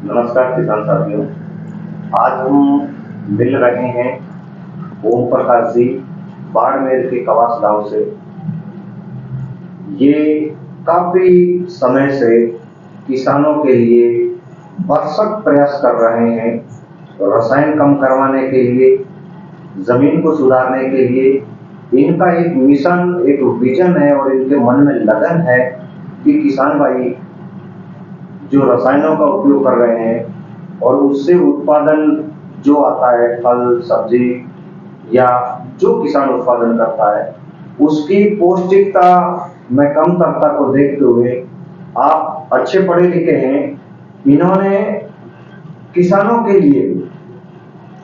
नमस्कार किसान साथियों। आज हम मिल रहे हैं ओम प्रकाश जी बाड़मेर के कवास गांव से। ये काफी समय से किसानों के लिए भरसक प्रयास कर रहे हैं, रसायन कम करवाने के लिए, जमीन को सुधारने के लिए। इनका एक मिशन, एक विजन है और इनके मन में लगन है कि किसान भाई जो रसायनों का उपयोग कर रहे हैं और उससे उत्पादन जो आता है, फल सब्जी या जो किसान उत्पादन करता है, उसकी पौष्टिकता में कमतरता को देखते हुए आप अच्छे पढ़े लिखे हैं, इन्होंने किसानों के लिए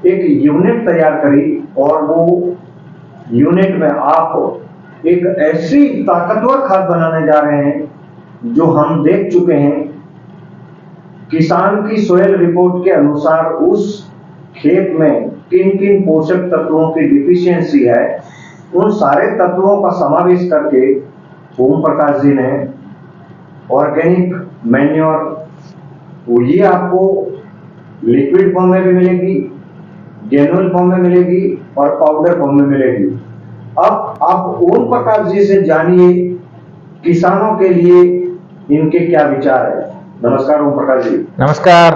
एक यूनिट तैयार करी और वो यूनिट में आप एक ऐसी ताकतवर खाद बनाने जा रहे हैं जो हम देख चुके हैं। किसान की सोयल रिपोर्ट के अनुसार उस खेत में किन किन पोषक तत्वों की डिफिशियंसी है, उन सारे तत्वों का समावेश करके ओम प्रकाश जी ने ऑर्गेनिक मैन्योर, ये आपको लिक्विड फॉर्म में भी मिलेगी, ग्रेनुअल फॉर्म में मिलेगी और पाउडर फॉर्म में मिलेगी। अब आप ओम प्रकाश जी से जानिए किसानों के लिए इनके क्या विचार है। नमस्कार ओम प्रकाश जी। नमस्कार।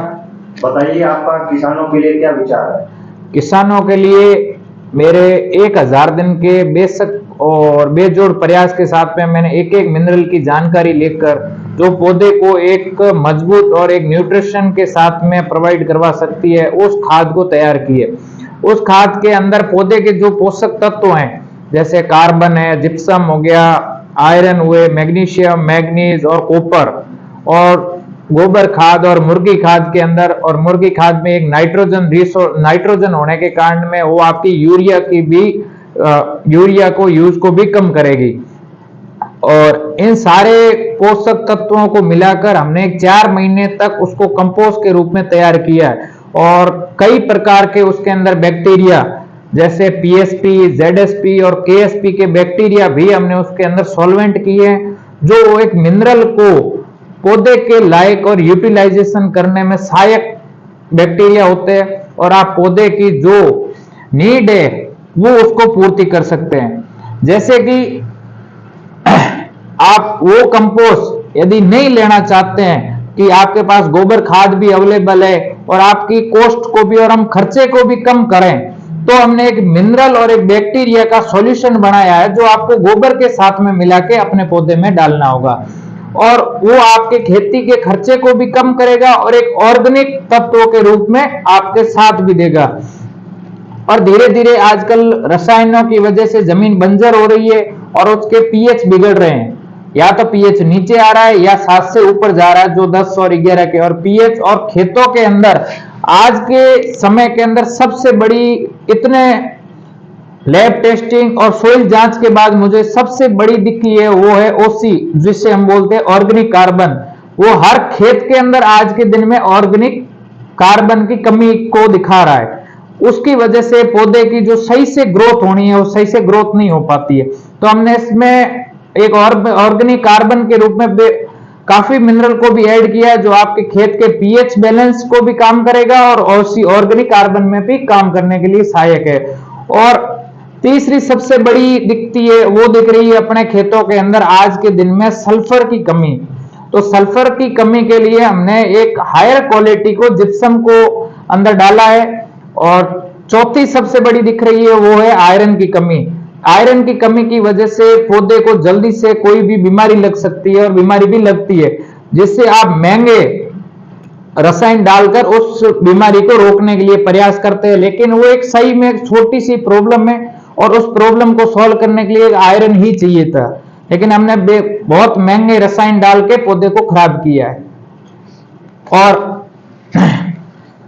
बताइए आपका किसानों के लिए क्या विचार है। किसानों के लिए मेरे 1000 दिन के बेशक और बेजोड़ प्रयास के साथ में मैंने एक एक मिनरल की जानकारी लेकर जो पौधे को एक मजबूत और एक न्यूट्रिशन के साथ में प्रोवाइड करवा सकती है, उस खाद को तैयार की है। उस खाद के अंदर पौधे के जो पोषक तत्व हैं, जैसे कार्बन है, जिप्सम हो गया, आयरन हुए, मैग्नीशियम, मैग्नीज और कॉपर, और गोबर खाद और मुर्गी खाद के अंदर, और मुर्गी खाद में एक नाइट्रोजन होने के कारण में वो आपकी यूरिया को यूज को भी कम करेगी। और इन सारे पोषक तत्वों को मिलाकर हमने 4 महीने तक उसको कंपोस्ट के रूप में तैयार किया है। और कई प्रकार के उसके अंदर बैक्टीरिया, जैसे पीएसपी, जेडएसपी और केएसपी के बैक्टीरिया भी हमने उसके अंदर सॉल्वेंट किए हैं, जो एक मिनरल को पौधे के लायक और यूटिलाइजेशन करने में सहायक बैक्टीरिया होते हैं, और आप पौधे की जो नीड है वो उसको पूर्ति कर सकते हैं। जैसे कि आप वो कंपोस्ट यदि नहीं लेना चाहते हैं कि आपके पास गोबर खाद भी अवेलेबल है और आपकी कॉस्ट को भी और हम खर्चे को भी कम करें, तो हमने एक मिनरल और एक बैक्टीरिया का सॉल्यूशन बनाया है जो आपको गोबर के साथ में मिला के अपने पौधे में डालना होगा, और वो आपके खेती के खर्चे को भी कम करेगा और एक ऑर्गेनिक तत्वों के रूप में आपके साथ भी देगा। और धीरे धीरे आजकल रसायनों की वजह से जमीन बंजर हो रही है और उसके पीएच बिगड़ रहे हैं, या तो पीएच नीचे आ रहा है या 7 से ऊपर जा रहा है, जो 10 और 11 के। और पीएच और खेतों के अंदर आज के समय के अंदर सबसे बड़ी, इतने लैब टेस्टिंग और सोइल जांच के बाद मुझे सबसे बड़ी दिखी है वो है ओसी, जिसे हम बोलते हैं ऑर्गेनिक कार्बन। वो हर खेत के अंदर आज के दिन में ऑर्गेनिक कार्बन की कमी को दिखा रहा है। उसकी वजह से पौधे की जो सही से ग्रोथ होनी है वो सही से ग्रोथ नहीं हो पाती है। तो हमने इसमें एक ऑर्गेनिक कार्बन के रूप में काफी मिनरल को भी ऐड किया है, जो आपके खेत के पीएच बैलेंस को भी काम करेगा और ऑर्गेनिक कार्बन में भी काम करने के लिए सहायक है। और तीसरी सबसे बड़ी दिखती है वो दिख रही है अपने खेतों के अंदर आज के दिन में सल्फर की कमी। तो सल्फर की कमी के लिए हमने एक हायर क्वालिटी को जिप्सम को अंदर डाला है। और चौथी सबसे बड़ी दिख रही है वो है आयरन की कमी। आयरन की कमी की वजह से पौधे को जल्दी से कोई भी बीमारी लग सकती है और बीमारी भी लगती है, जिससे आप महंगे रसायन डालकर उस बीमारी को रोकने के लिए प्रयास करते हैं, लेकिन वो एक सही में एक छोटी सी प्रॉब्लम है और उस प्रॉब्लम को सॉल्व करने के लिए आयरन ही चाहिए था, लेकिन हमने बहुत महंगे रसायन डाल के पौधे को खराब किया है। और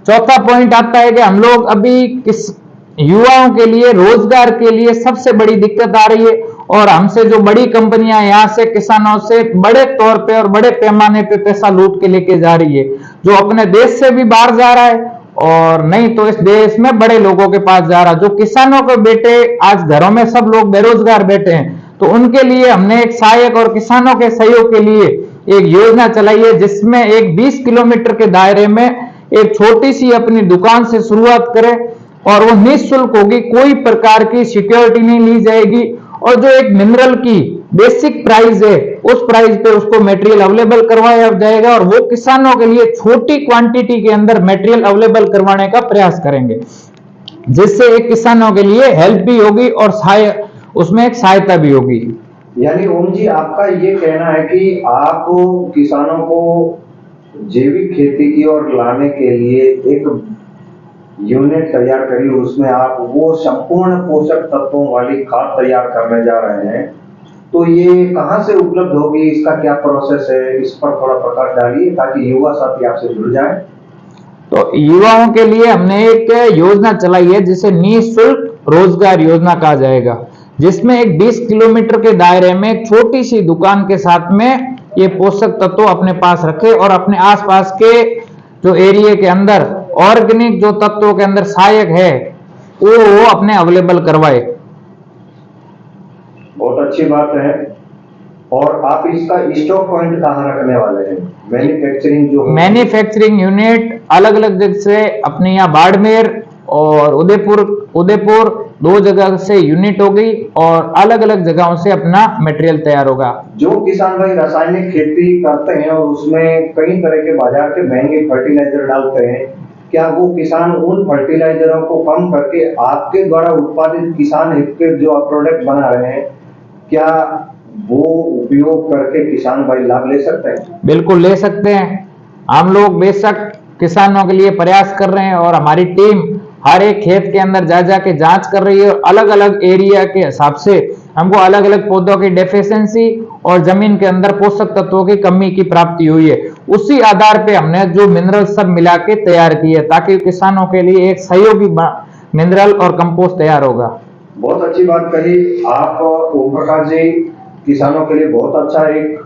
चौथा पॉइंट आता है कि हम लोग अभी किस युवाओं के लिए, रोजगार के लिए सबसे बड़ी दिक्कत आ रही है, और हमसे जो बड़ी कंपनियां यहाँ से किसानों से बड़े तौर पे और बड़े पैमाने पे पैसा लूट के लेके जा रही है, जो अपने देश से भी बाहर जा रहा है और नहीं तो इस देश में बड़े लोगों के पास जा रहा है। जो किसानों के बेटे आज घरों में सब लोग बेरोजगार बैठे हैं, तो उनके लिए हमने एक सहायक और किसानों के सहयोग के लिए एक योजना चलाई है जिसमें एक 20 किलोमीटर के दायरे में एक छोटी सी अपनी दुकान से शुरुआत करें और वो निःशुल्क होगी, कोई प्रकार की सिक्योरिटी नहीं ली जाएगी और जो एक मिनरल की बेसिक प्राइस है उस प्राइस पे उसको मटेरियल अवेलेबल करवाया जाएगा और वो किसानों के लिए छोटी क्वांटिटी के अंदर मटेरियल अवेलेबल करवाने का प्रयास करेंगे, जिससे एक किसानों के लिए हेल्प भी होगी और उसमें एक सहायता भी होगी। यानी ओम जी, आपका ये कहना है कि आप किसानों को जैविक खेती की ओर लाने के लिए एक यूनिट तैयार करी, उसमें आप वो संपूर्ण पोषक तत्वों वाली खाद तैयार करने जा रहे हैं। तो ये कहाँ से उपलब्ध होगी, इसका क्या प्रोसेस है, इस पर थोड़ा प्रकाश डालिए ताकि युवा साथी आपसे जुड़ जाए। तो युवाओं के लिए हमने एक योजना चलाई है जिसे निःशुल्क रोजगार योजना कहा जाएगा, जिसमें एक 20 किलोमीटर के दायरे में एक छोटी सी दुकान के साथ में ये पोषक तत्व अपने पास रखे और अपने आसपास के जो एरिया के अंदर ऑर्गेनिक जो तत्वों के अंदर सहायक है वो अपने अवेलेबल करवाए। बहुत अच्छी बात है। और आप इसका स्टॉक पॉइंट कहाँ रखने वाले हैं? मैन्युफैक्चरिंग जो मैन्युफैक्चरिंग यूनिट अलग अलग जगह से अपने यहाँ बाड़मेर और उदयपुर दो जगह से यूनिट होगी और अलग अलग जगहों से अपना मटेरियल तैयार होगा। जो किसान भाई रासायनिक खेती करते हैं और उसमें कई तरह के बाजार के महंगे फर्टिलाइजर डालते हैं, क्या वो किसान उन फर्टिलाइजरों को कम करके आपके द्वारा उत्पादित किसान हित के जो प्रोडक्ट बना रहे हैं, क्या वो उपयोग करके किसान भाई लाभ ले सकते हैं? बिल्कुल ले सकते हैं। हम लोग बेशक किसानों के लिए प्रयास कर रहे हैं और हमारी टीम हर एक खेत के अंदर जा जाके जांच कर रही है। अलग अलग एरिया के हिसाब से हमको अलग अलग पौधों की डेफिशिएंसी और जमीन के अंदर पोषक तत्वों की कमी की प्राप्ति हुई है, उसी आधार पे हमने जो मिनरल सब मिला के तैयार की है ताकि किसानों के लिए एक सहयोगी मिनरल और कंपोस्ट तैयार होगा। बहुत अच्छी बात कही आप ओम प्रकाश जी। किसानों के लिए बहुत अच्छा एक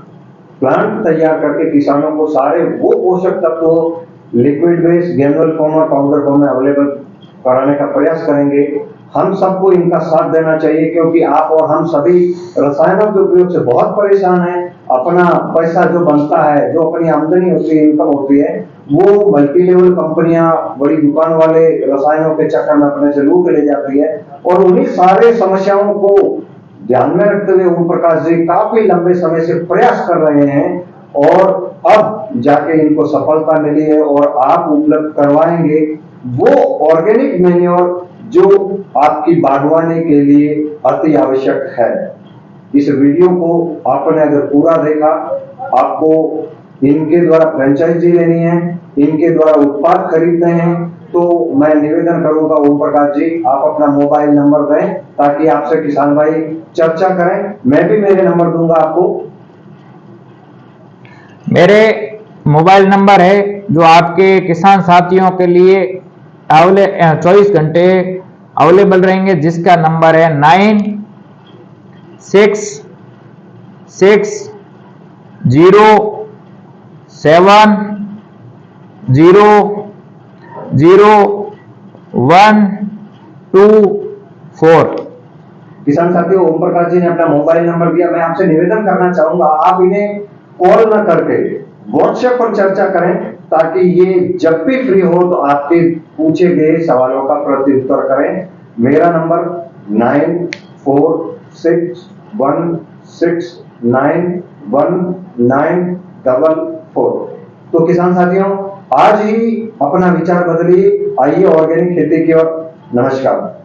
प्लांट तैयार करके किसानों को सारे वो पोषक तत्व लिक्विड बेस, ग्रेनुअल फॉर्म और पाउडर फॉर्म में अवेलेबल कराने का प्रयास करेंगे। हम सबको इनका साथ देना चाहिए क्योंकि आप और हम सभी रसायनों के उपयोग से बहुत परेशान हैं। अपना पैसा जो बनता है, जो अपनी आमदनी होती है, इनकम होती है, वो मल्टी लेवल कंपनियां, बड़ी दुकान वाले रसायनों के चक्कर में अपने से लूट ले जाती है और उन्हीं सारे समस्याओं को ध्यान में रखते हुए ओम प्रकाश जी काफी लंबे समय से प्रयास कर रहे हैं और अब जाके इनको सफलता मिली है और आप उपलब्ध करवाएंगे वो ऑर्गेनिक मैन्योर जो आपकी बागवानी के लिए अति आवश्यक है। इस वीडियो को आपने अगर पूरा देखा, आपको इनके द्वारा फ्रेंचाइजी लेनी है, इनके द्वारा उत्पाद खरीदने हैं, तो मैं निवेदन करूंगा ओम प्रकाश जी आप अपना मोबाइल नंबर दें ताकि आपसे किसान भाई चर्चा करें। मैं भी मेरे नंबर दूंगा आपको। मेरे मोबाइल नंबर है जो आपके किसान साथियों के लिए 24 घंटे अवेलेबल रहेंगे, जिसका नंबर है 9660000124। किसान साथियों, ओम प्रकाश जी ने अपना मोबाइल नंबर दिया। मैं आपसे निवेदन करना चाहूंगा आप इन्हें कॉल न करके व्हाट्सएप पर चर्चा करें ताकि ये जब भी फ्री हो तो आपके पूछे गए सवालों का प्रत्युत्तर करें। मेरा नंबर 9446169194। तो किसान साथियों, आज ही अपना विचार बदलिए, आइए ऑर्गेनिक खेती की ओर। नमस्कार।